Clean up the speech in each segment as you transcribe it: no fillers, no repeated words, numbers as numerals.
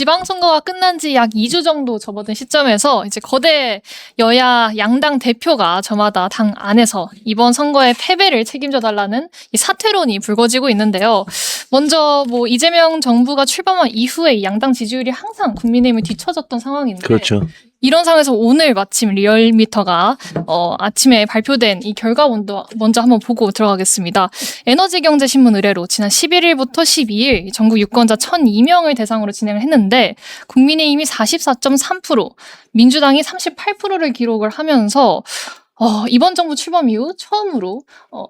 지방선거가 끝난 지 약 2주 정도 접어든 시점에서 이제 거대 여야 양당 대표가 저마다 당 안에서 이번 선거의 패배를 책임져 달라는 이 사퇴론이 불거지고 있는데요. 먼저 뭐 이재명 정부가 출범한 이후에 이 양당 지지율이 항상 국민의힘을 뒤처졌던 상황인데 그렇죠. 이런 상황에서 오늘 마침 리얼미터가 아침에 발표된 이 결과 먼저 한번 보고 들어가겠습니다. 에너지경제신문 의뢰로 지난 11일부터 12일 전국 유권자 1,002명을 대상으로 진행을 했는데 국민의힘이 44.3%, 민주당이 38%를 기록을 하면서 이번 정부 출범 이후 처음으로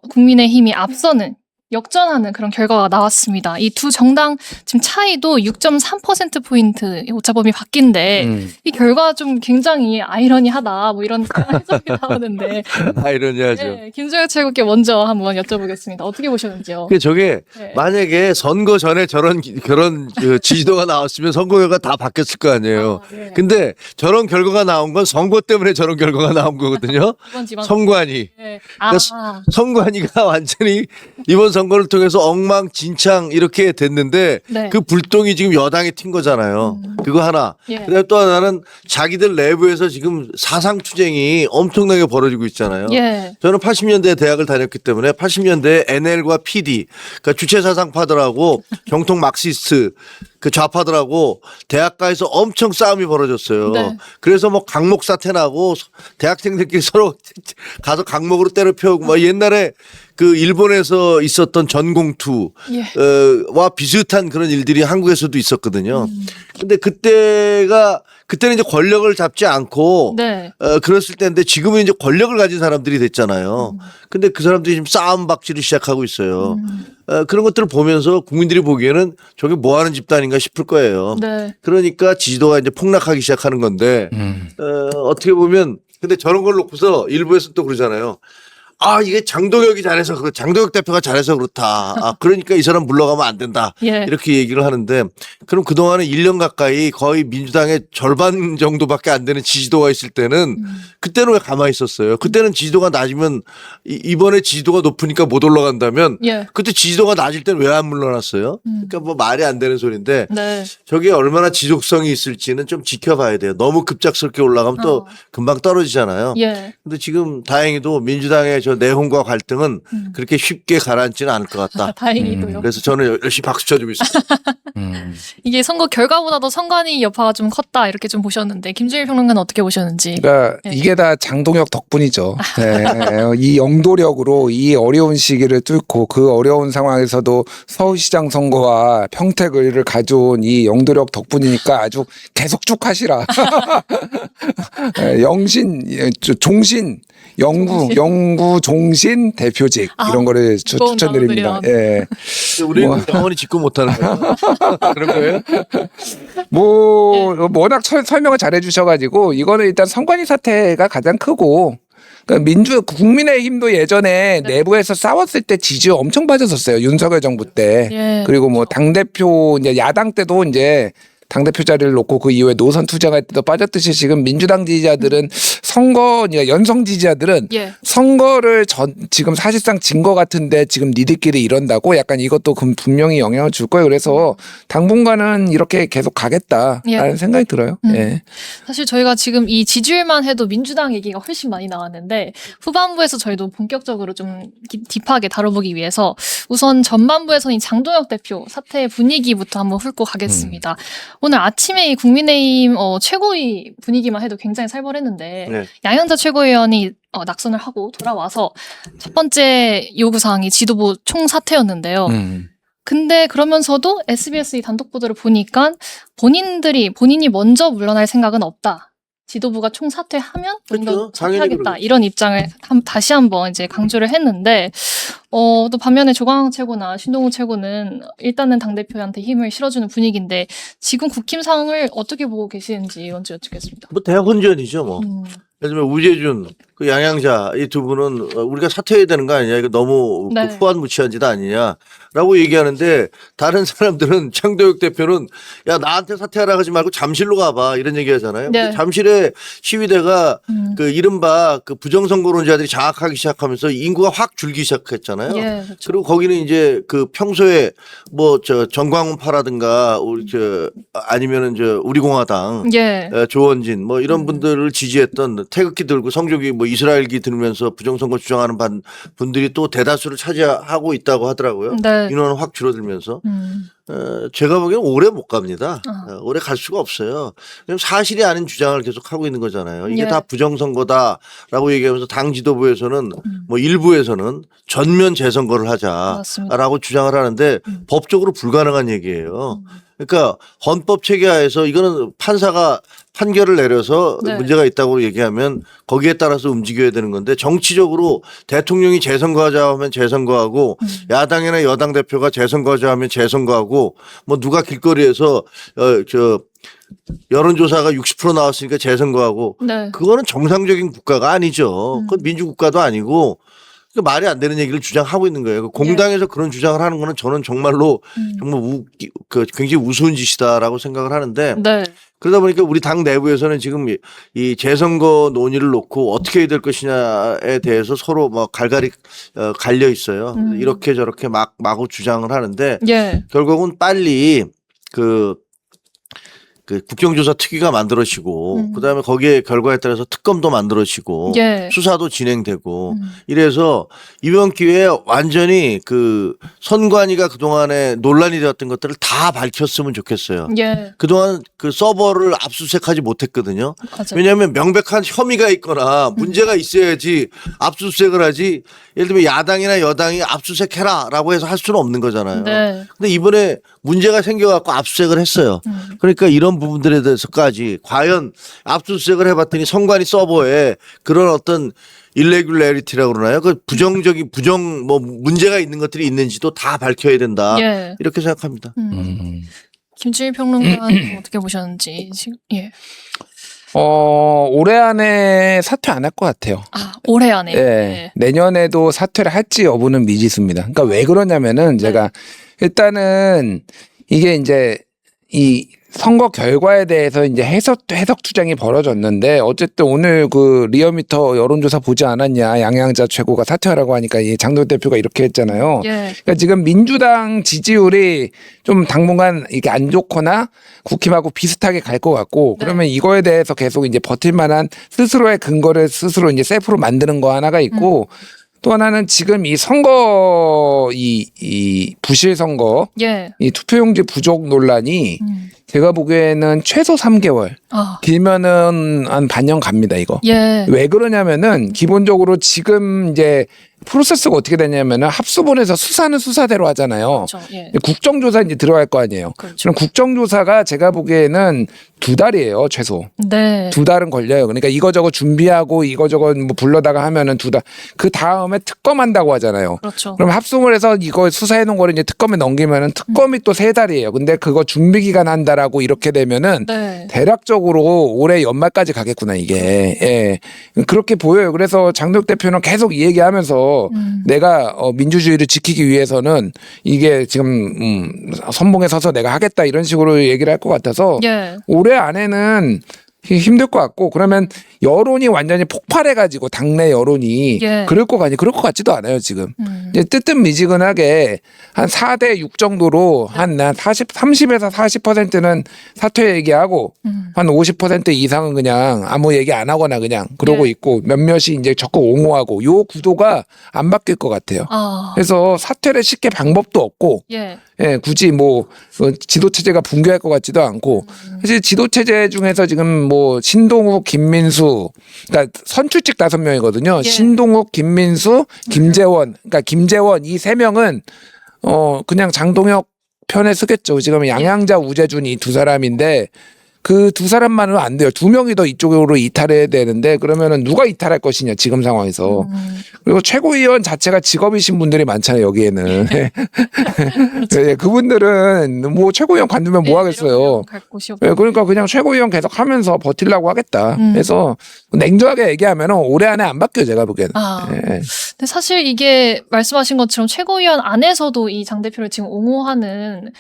국민의힘이 앞서는 역전하는 그런 결과가 나왔습니다. 이 두 정당 지금 차이도 6.3%포인트 오차범위 바뀐데 이 결과 좀 굉장히 아이러니하다 뭐 이런 해석이 나오는데 아이러니하죠. 네, 김종혁 최고께 먼저 한번 여쭤보겠습니다. 어떻게 보셨는지요? 저게 네. 만약에 선거 전에 저런 그 지지도가 나왔으면 선거 결과 다 바뀌었을 거 아니에요. 네. 근데 저런 결과가 나온 건 선거 때문에 저런 결과가 나온 거거든요. 이번 지방 선관위. 네. 그러니까 선관위가 완전히 이번 선거를 통해서 엉망진창 이렇게 됐는데 네. 그 불똥이 지금 여당에 튄 거잖아요. 그거 하나. 예. 그다음에 또 하나는 자기들 내부에서 지금 사상투쟁이 엄청나게 벌어지고 있잖아요. 예. 저는 80년대 대학을 다녔기 때문에 80년대 NL과 PD, 그러니까 주체사상파들하고 정통 마크시스트 그 좌파들하고 대학가에서 엄청 싸움이 벌어졌어요. 네. 그래서 뭐 강목 사태 나고 대학생들끼리 서로 가서 강목으로 때려 패우고 뭐 옛날에 그 일본에서 있었던 전공투와 비슷한 그런 일들이 한국에서도 있었거든요. 근데 그때는 이제 권력을 잡지 않고 네. 그랬을 때인데 지금은 이제 권력을 가진 사람들이 됐잖아요. 근데 그 사람들이 지금 싸움 박질을 시작하고 있어요. 그런 것들을 보면서 국민들이 보기에는 저게 뭐 하는 집단인가 싶을 거예요. 네. 그러니까 지지도가 이제 폭락하기 시작하는 건데 어떻게 보면 근데 저런 걸 놓고서 일부에서 또 그러잖아요. 아, 이게 장동혁이 잘해서 장동혁 대표가 잘해서 그렇다. 아, 그러니까 이 사람 물러가면 안 된다. 예. 이렇게 얘기를 하는데 그럼 그동안에 1년 가까이 거의 민주당의 절반 정도밖에 안 되는 지지도가 있을 때는 그때는 왜 가만히 있었어요? 그때는 지지도가 낮으면 이번에 지지도가 높으니까 못 올라간다면 예. 그때 지지도가 낮을 때는 왜 안 물러났어요? 그러니까 뭐 말이 안 되는 소리인데 네. 저게 얼마나 지속성이 있을지는 좀 지켜봐야 돼요. 너무 급작스럽게 올라가면 또 금방 떨어지잖아요. 예. 근데 지금 다행히도 민주당의 저 내홍과 갈등은 그렇게 쉽게 가라앉지는 않을 것 같다. 다행히도요. 그래서 저는 열심히 박수 쳐주고 있습니다. 이게 선거 결과보다도 선관위 여파가 좀 컸다 이렇게 좀 보셨는데 김준일 평론가는 어떻게 보셨는지. 그러니까 네. 이게 다 장동혁 덕분이죠. 네. 이 영도력으로 이 어려운 시기를 뚫고 그 어려운 상황에서도 서울시장 선거와 평택을 가져온 이 영도력 덕분이니까 아주 계속 쭉 하시라. 종신 영구 종신 대표직 이런 거를 무거운 추천드립니다. 단어들이요. 예. 우리는 영원히 짓고 못하는 거예요. 그런 거예요? 워낙 설명을 잘 해주셔가지고 이거는 일단 선관위 사태가 가장 크고 그러니까 국민의힘도 예전에 내부에서 싸웠을 때 지지율 엄청 빠졌었어요. 윤석열 정부 때. 예. 그리고 뭐 당대표 이제 야당 때도 이제 당대표 자리를 놓고 그 이후에 노선 투쟁할 때도 빠졌듯이 지금 민주당 지지자들은 연성 지지자들은 예. 선거를 지금 사실상 진 것 같은데 지금 니들끼리 이런다고 약간 이것도 분명히 영향을 줄 거예요. 그래서 당분간은 이렇게 계속 가겠다라는 예. 생각이 들어요. 예. 사실 저희가 지금 이 지지율만 해도 민주당 얘기가 훨씬 많이 나왔는데 후반부에서 저희도 본격적으로 좀 딥하게 다뤄보기 위해서 우선 전반부에서는 이 장동혁 대표 사태 분위기부터 한번 훑고 가겠습니다. 오늘 아침에 이 국민의힘 최고위 분위기만 해도 굉장히 살벌했는데 네. 양현자 최고위원이 낙선을 하고 돌아와서 첫 번째 요구사항이 지도부 총사퇴였는데요. 근데 그러면서도 SBS 이 단독 보도를 보니까 본인이 먼저 물러날 생각은 없다. 지도부가 총사퇴하면 그렇죠. 먼저 당연히 사퇴하겠다. 그러겠죠. 이런 입장을 다시 한번 이제 강조를 했는데 또 반면에 조광 최고나 신동우 최고는 일단은 당대표한테 힘을 실어주는 분위기인데 지금 국힘 상황을 어떻게 보고 계시는지 먼저 여쭙겠습니다. 뭐 대학 혼전이죠 뭐. 예를 들면 우재준 그 양양자 이 두 분은 우리가 사퇴해야 되는 거 아니냐, 이거 너무 네. 그 후한무치한 짓 아니냐라고 얘기하는데, 다른 사람들은 창도혁 대표는 야 나한테 사퇴하라 하지 말고 잠실로 가봐 이런 얘기하잖아요. 네. 근데 잠실의 시위대가 그 이른바 그 부정선거론자들이 장악하기 시작하면서 인구가 확 줄기 시작했잖아요. 예, 그렇죠. 그리고 거기는 이제 그 평소에 뭐 저 정광훈파라든가 우리 저 아니면은 저 우리공화당 예. 조원진 뭐 이런 분들을 지지했던, 태극기 들고 성조기 뭐 이스라엘기 들으면서 부정선거 주장하는 분들이 또 대다수를 차지하고 있다고 하더라고요. 네. 인원은 확 줄어들면서. 제가 보기에는 오래 못 갑니다. 오래 갈 수가 없어요. 왜냐면 사실이 아닌 주장을 계속 하고 있는 거잖아요. 이게 예. 다 부정선거다라고 얘기하면서 당 지도부에서는 뭐 일부에서는 전면 재선거를 하자라고 맞습니다. 주장을 하는데 법적으로 불가능한 얘기예요. 그러니까 헌법 체계하에서 이거는 판사가 판결을 내려서 네. 문제가 있다고 얘기하면 거기에 따라서 움직여야 되는 건데, 정치적으로 대통령이 재선거하자 하면 재선거하고 야당이나 여당 대표가 재선거하자 하면 재선거하고, 뭐 누가 길거리에서 저 여론조사가 60% 나왔으니까 재선거하고, 네. 그거는 정상적인 국가가 아니죠. 그건 민주국가도 아니고 말이 안 되는 얘기를 주장하고 있는 거예요. 공당에서 그런 주장을 하는 거는 저는 정말로 정말 굉장히 우스운 짓이다라고 생각을 하는데, 네. 그러다 보니까 우리 당 내부에서는 지금 이 재선거 논의를 놓고 어떻게 해야 될 것이냐에 대해서 서로 뭐 갈갈이 갈려 있어요. 이렇게 저렇게 마구 주장을 하는데, 예. 결국은 빨리 그 국정조사 특위가 만들어지고 그다음에 거기에 결과에 따라서 특검도 만들어지고 예. 수사도 진행되고 이래서 이번 기회에 완전히 그 선관위가 그동안에 논란이 되었던 것들을 다 밝혔으면 좋겠어요. 예. 그동안 그 서버를 압수수색하지 못했거든요. 맞아요. 왜냐하면 명백한 혐의가 있거나 문제가 있어야지 압수수색을 하지, 예를 들면 야당이나 여당이 압수수색해라라고 해서 할 수는 없는 거잖아요. 네. 근데 이번에 문제가 생겨갖고 압수수색을 했어요. 그러니까 이런 부분들에 대해서까지 과연 압수수색을 해봤더니 선관위 서버에 그런 어떤 irregularity라고 그러나요? 그 부정적인 뭐 문제가 있는 것들이 있는지도 다 밝혀야 된다. 예. 이렇게 생각합니다. 김치일 평론가는 어떻게 보셨는지 지금 예. 올해 안에 사퇴 안 할 것 같아요. 아, 올해 안에. 예. 예. 내년에도 사퇴를 할지 여부는 미지수입니다. 그러니까 왜 그러냐면은 제가 일단은 이게 이제 이 선거 결과에 대해서 이제 해석 투쟁이 벌어졌는데, 어쨌든 오늘 그 리얼미터 여론조사 보지 않았냐, 양양자 최고가 사퇴하라고 하니까 이 장도혁 대표가 이렇게 했잖아요. 예. 그러니까 지금 민주당 지지율이 좀 당분간 이게 안 좋거나 국힘하고 비슷하게 갈 것 같고, 네. 그러면 이거에 대해서 계속 이제 버틸 만한 스스로의 근거를 스스로 이제 셀프로 만드는 거 하나가 있고, 또 하나는 지금 이 선거 이 부실 선거 예. 이 투표용지 부족 논란이 제가 보기에는 최소 3개월, 아. 길면은 한 반년 갑니다, 이거. 예. 왜 그러냐면은 기본적으로 지금 이제 프로세스가 어떻게 되냐면은 합수본에서 수사는 수사대로 하잖아요. 그렇죠. 예. 국정조사 이제 들어갈 거 아니에요. 그렇죠. 그럼 국정조사가 제가 보기에는 2달이에요, 최소. 네. 2달은 걸려요. 그러니까 이거저거 준비하고 이거저거 뭐 불러다가 하면은 2달. 그 다음에 특검한다고 하잖아요. 그렇죠. 그럼 합성을 해서 이거 수사해 놓은 거를 이제 특검에 넘기면은 특검이 또 3달이에요. 근데 그거 준비 기간 한다라고 이렇게 되면은 네. 대략적으로 올해 연말까지 가겠구나, 이게. 예. 그렇게 보여요. 그래서 장도혁 대표는 계속 이 얘기하면서 내가 민주주의를 지키기 위해서는 이게 지금 선봉에 서서 내가 하겠다 이런 식으로 얘기를 할 것 같아서 예. 올해 안에는 힘들 것 같고, 그러면 여론이 완전히 폭발해가지고 당내 여론이 예. 그럴 것 같지도 않아요 지금. 이제 뜨뜻미지근하게 한 4대 6 정도로 한 30에서 40%는 사퇴 얘기하고 한 50% 이상은 그냥 아무 얘기 안 하거나 그냥 그러고 예. 있고, 몇몇이 이제 적극 옹호하고, 요 구도가 안 바뀔 것 같아요. 아. 그래서 사퇴를 쉽게 방법도 없고, 예. 예, 굳이 뭐 지도 체제가 붕괴할 것 같지도 않고, 사실 지도 체제 중에서 지금 뭐 신동욱, 김민수, 그러니까 선출직 5명이거든요. 예. 신동욱, 김민수, 김재원, 그러니까 김재원 이 3명은 그냥 장동혁 편에 서겠죠. 지금 양양자, 우재준 이 2 사람인데, 그 두 사람만은 안 돼요. 두 명이 더 이쪽으로 이탈해야 되는데 그러면은 누가 이탈할 것이냐 지금 상황에서. 그리고 최고위원 자체가 직업이신 분들이 많잖아요 여기에는. 네, 그분들은 뭐 최고위원 관두면 뭐 하겠어요. 갈 곳이 없고. 네, 그러니까 그냥 최고위원 계속 하면서 버틸라고 하겠다. 그래서 냉정하게 얘기하면은 올해 안에 안 바뀌어요 제가 보기에는. 아, 네. 근데 사실 이게 말씀하신 것처럼 최고위원 안에서도 이 장 대표를 지금 옹호하는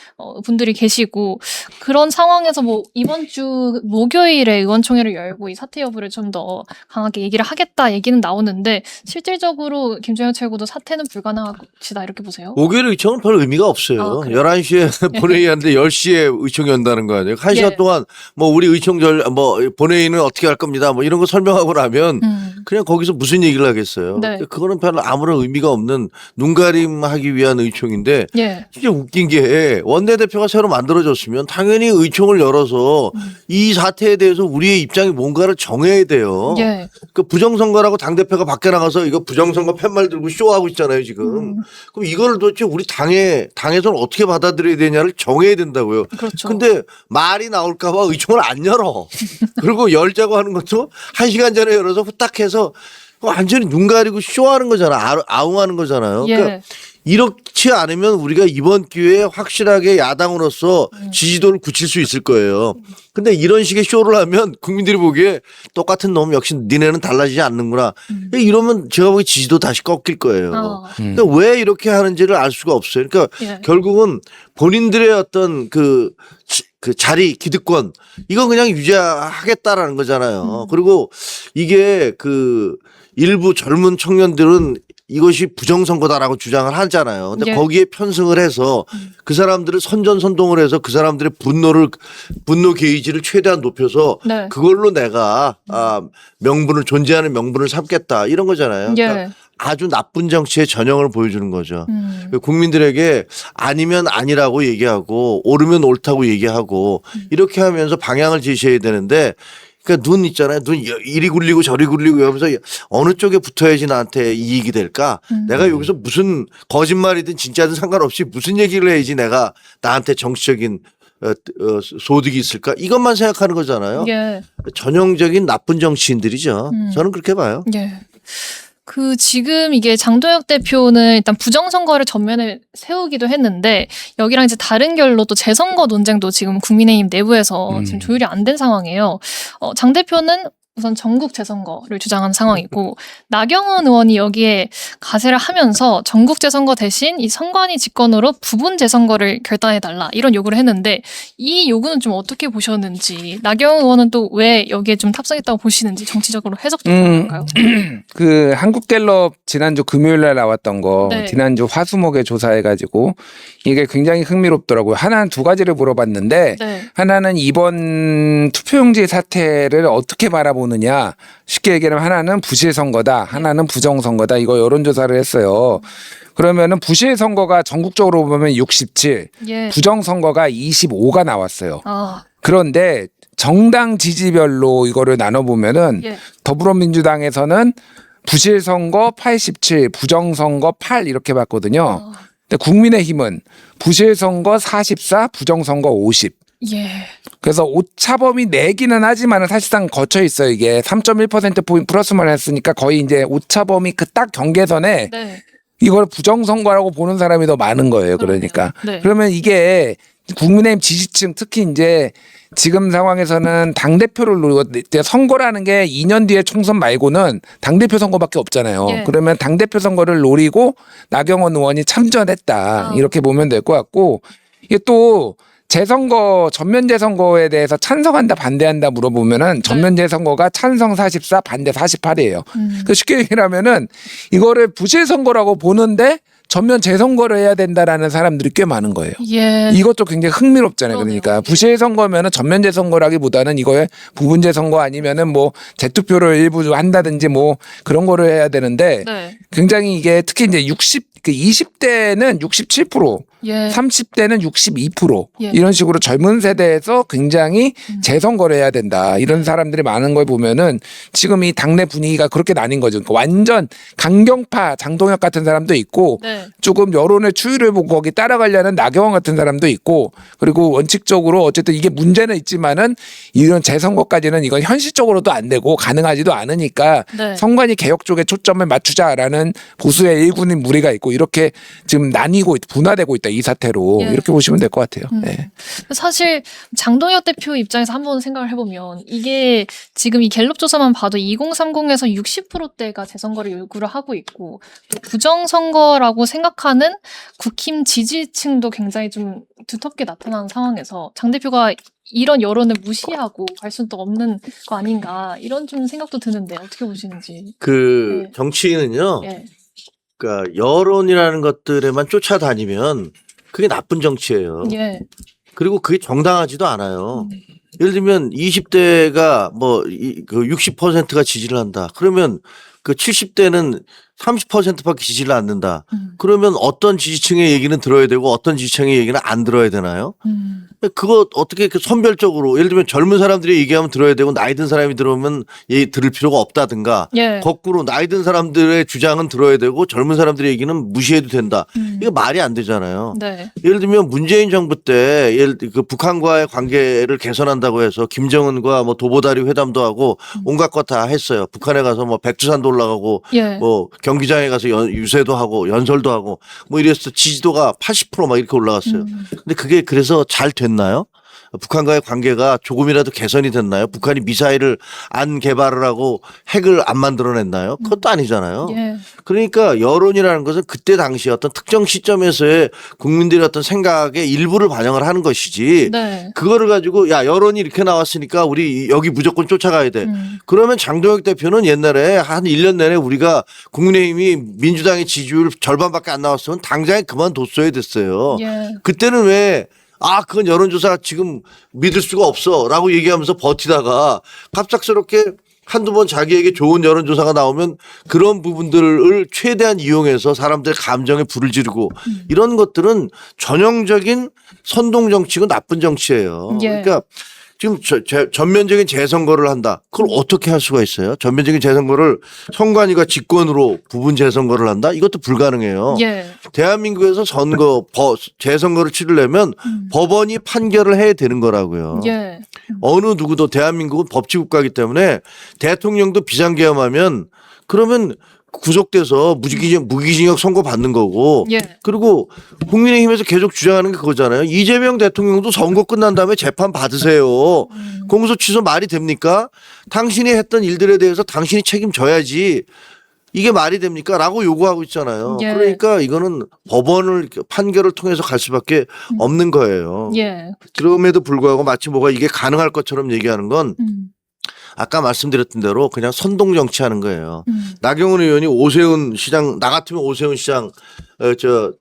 분들이 계시고 그런 상황에서 뭐 이번 주 목요일에 의원총회를 열고 이 사퇴 여부를 좀 더 강하게 얘기를 하겠다 얘기는 나오는데 실질적으로 김종현 최고도 사퇴는 불가능하시다 이렇게 보세요? 목요일 의총은 별 의미가 없어요. 아, 그래요? 11시에 본회의하는데 10시에 의총이 온다는 거 아니에요. 1시간 예. 동안 뭐 우리 본회의는 어떻게 할 겁니다. 뭐 이런 거 설명하고 나면 그냥 거기서 무슨 얘기를 하겠어요. 네. 그거는 별 아무런 의미가 없는 눈가림하기 위한 의총인데 예. 진짜 웃긴 게 원내대표가 새로 만들어졌으면 당연히 의총을 열어서 이 사태에 대해서 우리의 입장이 뭔가를 정해야 돼요. 예. 그 부정선거라고 당대표가 밖에 나가서 이거 부정선거 팻말 들고 쇼하고 있잖아요 지금. 그럼 이거를 도대체 우리 당에서는 어떻게 받아들여야 되냐를 정해야 된다고요. 그렇죠. 근데 말이 나올까 봐 의총을 안 열어. 그리고 열자고 하는 것도 1시간 전에 열어서 후딱 해서 완전히 눈 가리고 쇼하는 거잖아. 아웅하는 거잖아요. 예. 그러니까 이렇지 않으면 우리가 이번 기회에 확실하게 야당으로서 지지도를 굳힐 수 있을 거예요. 근데 이런 식의 쇼를 하면 국민들이 보기에 똑같은 놈 역시 니네는 달라지지 않는구나. 이러면 제가 보기에 지지도 다시 꺾일 거예요. 근데 왜 이렇게 하는지를 알 수가 없어요. 그러니까 예. 결국은 본인들의 어떤 그 자리 기득권 이건 그냥 유지하겠다라는 거잖아요. 그리고 이게 그 일부 젊은 청년들은 이것이 부정선거다라고 주장을 하잖아요. 근데 예. 거기에 편승을 해서 그 사람들을 선전선동을 해서 그 사람들의 분노 게이지를 최대한 높여서 네. 그걸로 내가 존재하는 명분을 삼겠다 이런 거잖아요. 예. 그러니까 아주 나쁜 정치의 전형을 보여주는 거죠. 국민들에게 아니면 아니라고 얘기하고 옳으면 옳다고 얘기하고 이렇게 하면서 방향을 제시해야 되는데 그러니까 눈 있잖아요. 눈 이리 굴리고 저리 굴리고 이러면서 어느 쪽에 붙어야지 나한테 이익이 될까? 내가 여기서 무슨 거짓말이든 진짜든 상관없이 무슨 얘기를 해야지 내가 나한테 정치적인 소득이 있을까? 이것만 생각하는 거잖아요. 예. 전형적인 나쁜 정치인들이죠. 저는 그렇게 봐요. 예. 지금 이게 장도혁 대표는 일단 부정선거를 전면에 세우기도 했는데 여기랑 이제 다른 결로 또 재선거 논쟁도 지금 국민의힘 내부에서 지금 조율이 안 된 상황이에요. 장 대표는 우선 전국 재선거를 주장한 상황이고 나경원 의원이 여기에 가세를 하면서 전국 재선거 대신 이 선관위 직권으로 부분 재선거를 결단해달라 이런 요구를 했는데 이 요구는 좀 어떻게 보셨는지 나경원 의원은 또 왜 여기에 좀 탑승했다고 보시는지 정치적으로 해석도 가능할까요? 그 한국갤럽 지난주 금요일날 나왔던 거 네. 지난주 화수목에 조사해가지고 이게 굉장히 흥미롭더라고요. 하나는 두 가지를 물어봤는데 네. 하나는 이번 투표용지 사태를 어떻게 바라보느냐 쉽게 얘기하면 하나는 부실 선거다 하나는 부정 선거다 이거 여론조사를 했어요. 그러면은 부실 선거가 전국적으로 보면 67 예. 부정 선거가 25가 나왔어요. 아, 그런데 정당 지지별로 이거를 나눠보면은 예. 더불어민주당에서는 부실 선거 87, 부정 선거 8 이렇게 봤거든요. 근데 국민의힘은 부실 선거 44, 부정 선거 50. 예. 그래서 오차범위 내기는 하지만 사실상 거쳐 있어요. 이게 3.1%포인트 플러스만 했으니까 거의 이제 오차범위 그 딱 경계선에 네. 이걸 부정 선거라고 보는 사람이 더 많은 거예요. 그러니까. 네. 그러면 이게 국민의힘 지지층 특히 이제 지금 상황에서는 당대표를 노리고 선거라는 게 2년 뒤에 총선 말고는 당대표 선거밖에 없잖아요. 예. 그러면 당대표 선거를 노리고 나경원 의원이 참전했다. 이렇게 보면 될 것 같고 이게 또 재선거 전면 재선거에 대해서 찬성한다 반대한다 물어보면은 전면 재선거가 찬성 44 반대 48이에요. 그 쉽게 얘기하면은 이거를 부실 선거라고 보는데 전면 재선거를 해야 된다라는 사람들이 꽤 많은 거예요. 예. 이것도 굉장히 흥미롭잖아요. 그러네요. 그러니까 부실 선거면은 전면 재선거라기보다는 이거에 부분 재선거 아니면은 뭐 재투표를 일부 한다든지 뭐 그런 거를 해야 되는데 네. 굉장히 이게 특히 이제 20대는 67% 예. 30대는 62% 예. 이런 식으로 젊은 세대에서 굉장히 재선거를 해야 된다. 이런 사람들이 많은 걸 보면은 지금 이 당내 분위기가 그렇게 나뉜 거죠. 그러니까 완전 강경파 장동혁 같은 사람도 있고 네. 조금 여론의 추이를 보고 거기 따라가려는 나경원 같은 사람도 있고 그리고 원칙적으로 어쨌든 이게 문제는 있지만은 이런 재선거까지는 이건 현실적으로도 안 되고 가능하지도 않으니까 네. 선관위 개혁 쪽에 초점을 맞추자라는 보수의 일군인 무리가 있고 이렇게 지금 나뉘고 분화되고 있다 이 사태로 예. 이렇게 보시면 될 것 같아요. 네. 사실 장동혁 대표 입장에서 한번 생각을 해보면 이게 지금 이 갤럽 조사만 봐도 2030에서 60%대가 재선거를 요구를 하고 있고 또 부정선거라고 생각하는 국힘 지지층도 굉장히 좀 두텁게 나타나는 상황에서 장 대표가 이런 여론을 무시하고 갈 수도 없는 거 아닌가 이런 좀 생각도 드는데 어떻게 보시는지. 그 네. 정치인은요. 예. 그러니까 여론이라는 것들에만 쫓아다니면 그게 나쁜 정치예요. 예. 그리고 그게 정당하지도 않아요. 예를 들면 20대가 뭐 그 60%가 지지를 한다. 그러면 그 70대는 30%밖에 지지를 않는다. 그러면 어떤 지지층의 얘기는 들어야 되고 어떤 지지층의 얘기는 안 들어야 되나요? 그거 어떻게 그 선별적으로 예를 들면 젊은 사람들이 얘기하면 들어야 되고 나이 든 사람이 들어오면 얘기 들을 필요가 없다든가 예. 거꾸로 나이 든 사람들의 주장은 들어야 되고 젊은 사람들의 얘기는 무시해도 된다. 이거 말이 안 되잖아요. 네. 예를 들면 문재인 정부 때 그 북한과의 관계를 개선한다고 해서 김정은과 뭐 도보다리 회담도 하고 온갖 것 다 했어요. 북한에 가서 뭐 백두산도 올라가고 예. 뭐 경기장에 가서 유세도 하고 연설도 하고 뭐 이래서 지지도가 80%막 이렇게 올라갔어요. 근데 그게 그래서 잘 됐나요? 북한과의 관계가 조금이라도 개선이 됐나요? 북한이 미사일을 안 개발을 하고 핵을 안 만들어냈나요? 그것도 아니잖아요. 예. 그러니까 여론이라는 것은 그때 당시 어떤 특정 시점에서의 국민들의 어떤 생각의 일부를 반영을 하는 것이지 네. 그거를 가지고 야 여론이 이렇게 나왔으니까 우리 여기 무조건 쫓아가야 돼. 그러면 장동혁 대표는 옛날에 한 1년 내내 우리가 국민의힘이 민주당의 지지율 절반밖에 안 나왔으면 당장에 그만뒀어야 됐어요. 예. 그때는 왜 그건 여론조사 지금 믿을 수가 없어 라고 얘기하면서 버티다가 갑작스럽게 한두 번 자기에게 좋은 여론조사가 나오면 그런 부분들을 최대한 이용해서 사람들의 감정에 불을 지르고 이런 것들은 전형적인 선동 정치고 나쁜 정치예요. 예. 그러니까 지금 전면적인 재선거를 한다. 그걸 어떻게 할 수가 있어요? 전면적인 재선거를 선관위가 직권으로 부분 재선거를 한다? 이것도 불가능해요. 예. 대한민국에서 재선거를 치르려면 법원이 판결을 해야 되는 거라고요. 예. 어느 누구도 대한민국은 법치국가이기 때문에 대통령도 비상계엄하면 그러면 구속돼서 무기징역 선고 받는 거고 예. 그리고 국민의힘에서 계속 주장하는 게 그거잖아요. 이재명 대통령도 선거 끝난 다음에 재판 받으세요. 공소 취소 말이 됩니까? 당신이 했던 일들에 대해서 당신이 책임져야지. 이게 말이 됩니까? 라고 요구하고 있잖아요. 예. 그러니까 이거는 법원을 판결을 통해서 갈 수밖에 없는 거예요. 예. 그럼에도 불구하고 마치 뭐가 이게 가능할 것처럼 얘기하는 건 아까 말씀드렸던 대로 그냥 선동 정치하는 거예요. 나경원 의원이 오세훈 시장 나 같으면 오세훈 시장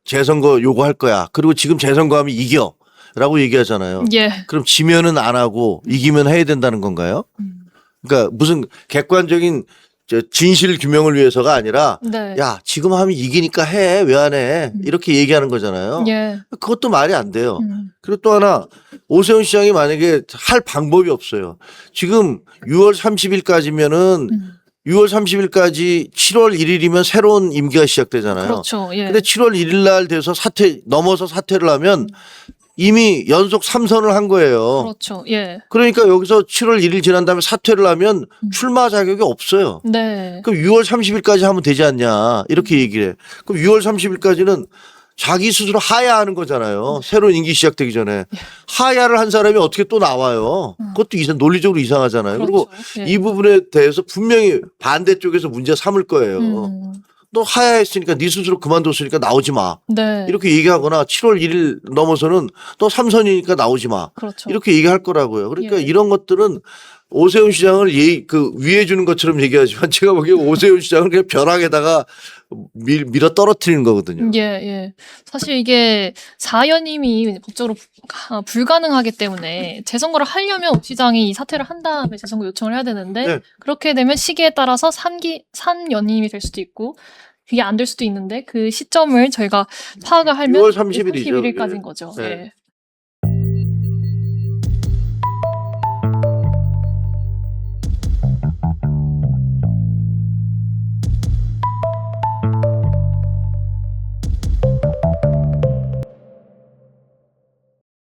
재선거 요구할 거야. 그리고 지금 재선거하면 이겨라고 얘기하잖아요. 예. 그럼 지면은 안 하고 이기면 해야 된다는 건가요? 그러니까 무슨 객관적인 진실 규명을 위해서가 아니라 네. 야 지금 하면 이기니까 해 왜 안 해 이렇게 얘기하는 거잖아요. 예. 그것도 말이 안 돼요. 그리고 또 하나 오세훈 시장이 만약에 할 방법이 없어요. 지금 6월 30일까지면은 6월 30일까지 7월 1일이면 새로운 임기가 시작되잖아요. 그렇죠. 예. 근데 7월 1일 날 돼서 넘어서 사퇴를 하면 이미 연속 3선을 한 거예요. 그렇죠. 예. 그러니까 여기서 7월 1일 지난 다음에 사퇴를 하면 출마 자격이 없어요. 네. 그럼 6월 30일까지 하면 되지 않냐 이렇게 얘기를 해. 그럼 6월 30일까지는 자기 스스로 하야하는 거잖아요. 새로운 임기 시작되기 전에. 하야를 한 사람이 어떻게 또 나와요. 그것도 논리적으로 이상하잖아요. 그렇죠. 그리고 예. 이 부분에 대해서 분명히 반대쪽에서 문제 삼을 거예요. 너 하야했으니까 네 스스로 그만뒀으니까 나오지 마. 네. 이렇게 얘기하거나 7월 1일 넘어서는 너 3선이니까 나오지 마. 그렇죠. 이렇게 얘기할 거라고요. 그러니까 예. 이런 것들은 오세훈 시장을 위해 주는 것처럼 얘기하지만 제가 보기에 오세훈 시장을 그냥 벼락에다가 밀어 떨어뜨리는 거거든요. 예, 예. 사실 이게 사연임이 법적으로 불가능하기 때문에 재선거를 하려면 오 시장이 이 사퇴를 한 다음에 재선거 요청을 해야 되는데 네. 그렇게 되면 시기에 따라서 3연임이 될 수도 있고 그게 안 될 수도 있는데 그 시점을 저희가 파악을 하면 6월 30일 이죠. 31일까지인 거죠. 예. 예.